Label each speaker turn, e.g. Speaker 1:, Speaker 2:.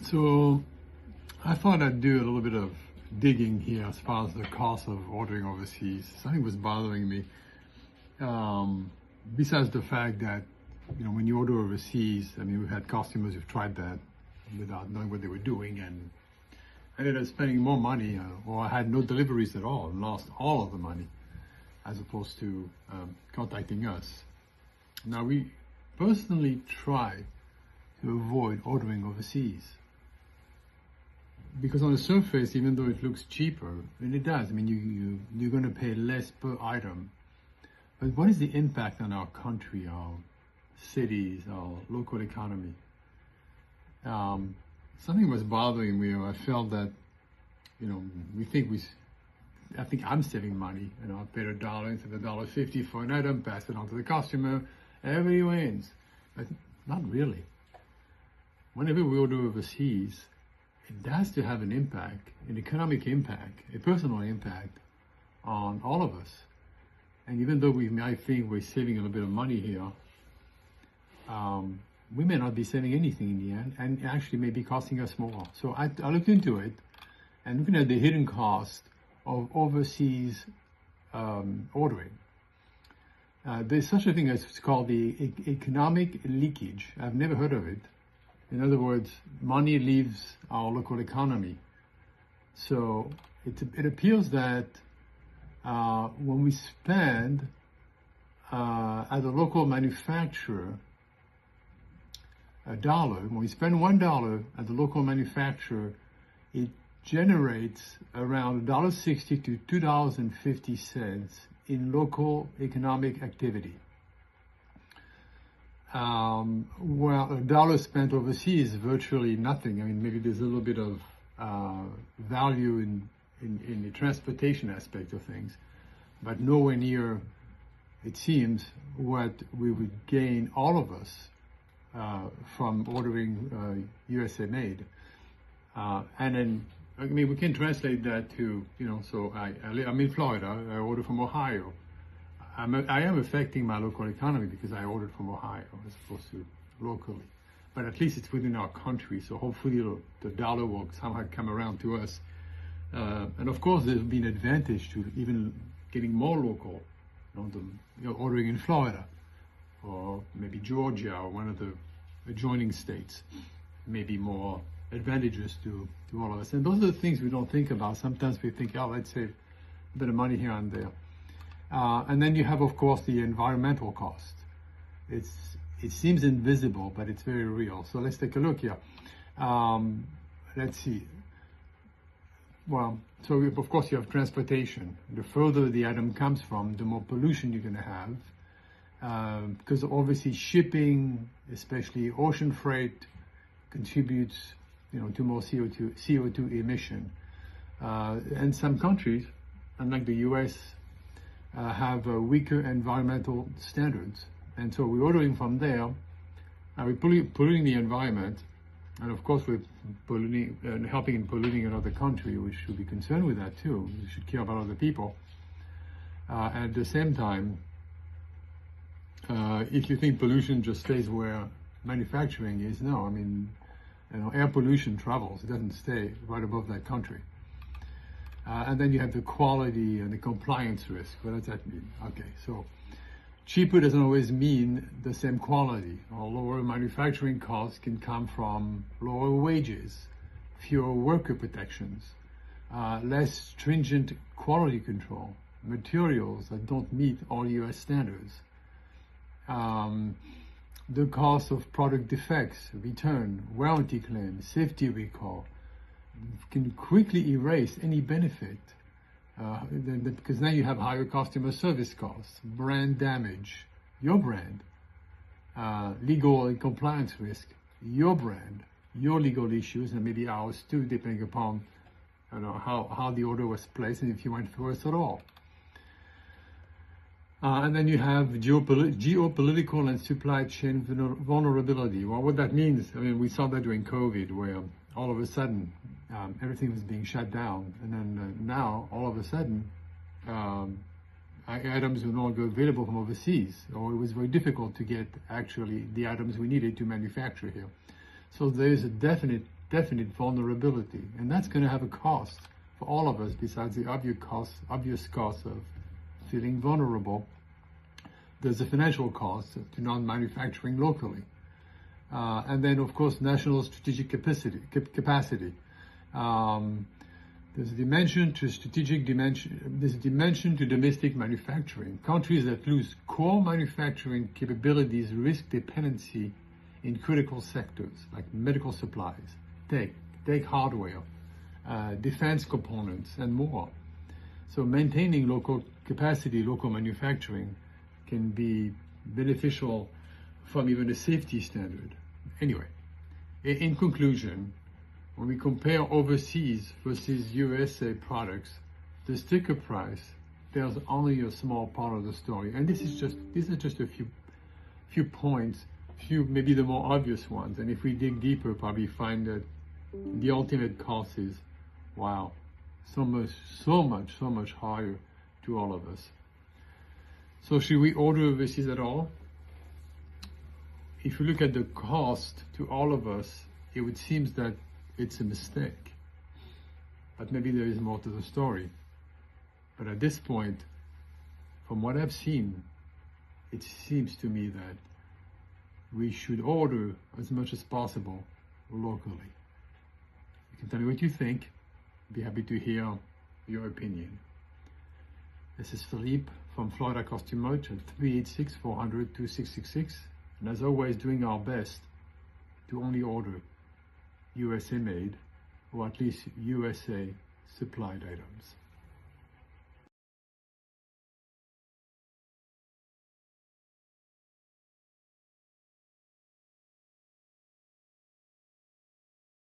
Speaker 1: So I thought I'd do a little bit of digging here as far as the cost of ordering overseas. Something was bothering me. Besides the fact that, when you order overseas, we've had customers who've tried that without knowing what they were doing and ended up spending more money or had no deliveries at all and lost all of the money as opposed to contacting us. Now, we personally try to avoid ordering overseas, because on the surface, even though it looks cheaper, and it does, you're going to pay less per item. But what is the impact on our country, our cities, our local economy? Something was bothering me. I felt that, I think I'm saving money. I paid $1 instead of $1.50 for an item, pass it on to the customer, everybody wins. But not really. Whenever we order overseas, it has to have an impact, an economic impact, a personal impact on all of us. And even though we might think we're saving a little bit of money here, we may not be saving anything in the end, and actually may be costing us more. So I looked into it, and looking at the hidden cost of overseas ordering. There's such a thing as called the economic leakage. I've never heard of it. In other words, money leaves our local economy. So it appears that when we spend at a local manufacturer when we spend $1 at the local manufacturer, it generates around $1.60 to $2.50 in local economic activity. Well, $1 spent overseas is virtually nothing. Maybe there's a little bit of value in the transportation aspect of things, but nowhere near, it seems, what we would gain, all of us, from ordering USA made. And then, we can translate that to, so I'm in Florida, I order from Ohio. I am affecting my local economy because I ordered from Ohio as opposed to locally. But at least it's within our country, so hopefully the dollar will somehow come around to us. And of course, there's been an advantage to even getting more local, ordering in Florida, or maybe Georgia, or one of the adjoining states, maybe more advantageous to all of us. And those are the things we don't think about. Sometimes we think, let's save a bit of money here and there. And then you have, of course, the environmental cost. It seems invisible, but it's very real. So let's take a look here. Let's see. Well, so of course you have transportation. The further the item comes from, the more pollution you're going to have, because obviously shipping, especially ocean freight, contributes, to more CO2 emission. And some countries, unlike the U.S., have weaker environmental standards, and so we're ordering from there. We're polluting the environment, and of course we're polluting and helping in polluting another country. We should be concerned with that too. We should care about other people. And at the same time, if you think pollution just stays where manufacturing is, no. Air pollution travels. It doesn't stay right above that country. And then you have the quality and the compliance risk. What does that mean? Okay, so cheaper doesn't always mean the same quality. Or lower manufacturing costs can come from lower wages, fewer worker protections, less stringent quality control, materials that don't meet all US standards. The cost of product defects, return, warranty claims, safety recall, can quickly erase any benefit, because now you have higher customer service costs, brand damage, your brand, legal and compliance risk, your brand, your legal issues, and maybe ours too, depending upon how the order was placed and if you went first at all. And then you have geopolitical and supply chain vulnerability. Well, what that means, we saw that during COVID, where all of a sudden everything was being shut down, and then now all of a sudden items were no longer available from overseas, or it was very difficult to get actually the items we needed to manufacture here. So there's a definite definite vulnerability, and that's going to have a cost for all of us. Besides the obvious cost of feeling vulnerable, there's a financial cost to non-manufacturing locally, and then of course national strategic capacity. There's a dimension to strategic dimension. There's a dimension to domestic manufacturing. Countries that lose core manufacturing capabilities risk dependency in critical sectors like medical supplies, tech hardware, defense components, and more. So maintaining local capacity, local manufacturing can be beneficial from even a safety standard. Anyway, in conclusion, when we compare overseas versus USA products, the sticker price tells only a small part of the story. And these are just a few points, maybe the more obvious ones. And if we dig deeper, probably find that the ultimate cost is, wow, so much higher to all of us. So should we order overseas at all? If you look at the cost to all of us, it would seem that it's a mistake. But maybe there is more to the story. But at this point, from what I've seen, it seems to me that we should order as much as possible locally. You can tell me what you think. I'd be happy to hear your opinion. This is Philippe from Florida Customer at 386-400-2666. And as always, doing our best to only order USA made, or at least USA supplied items.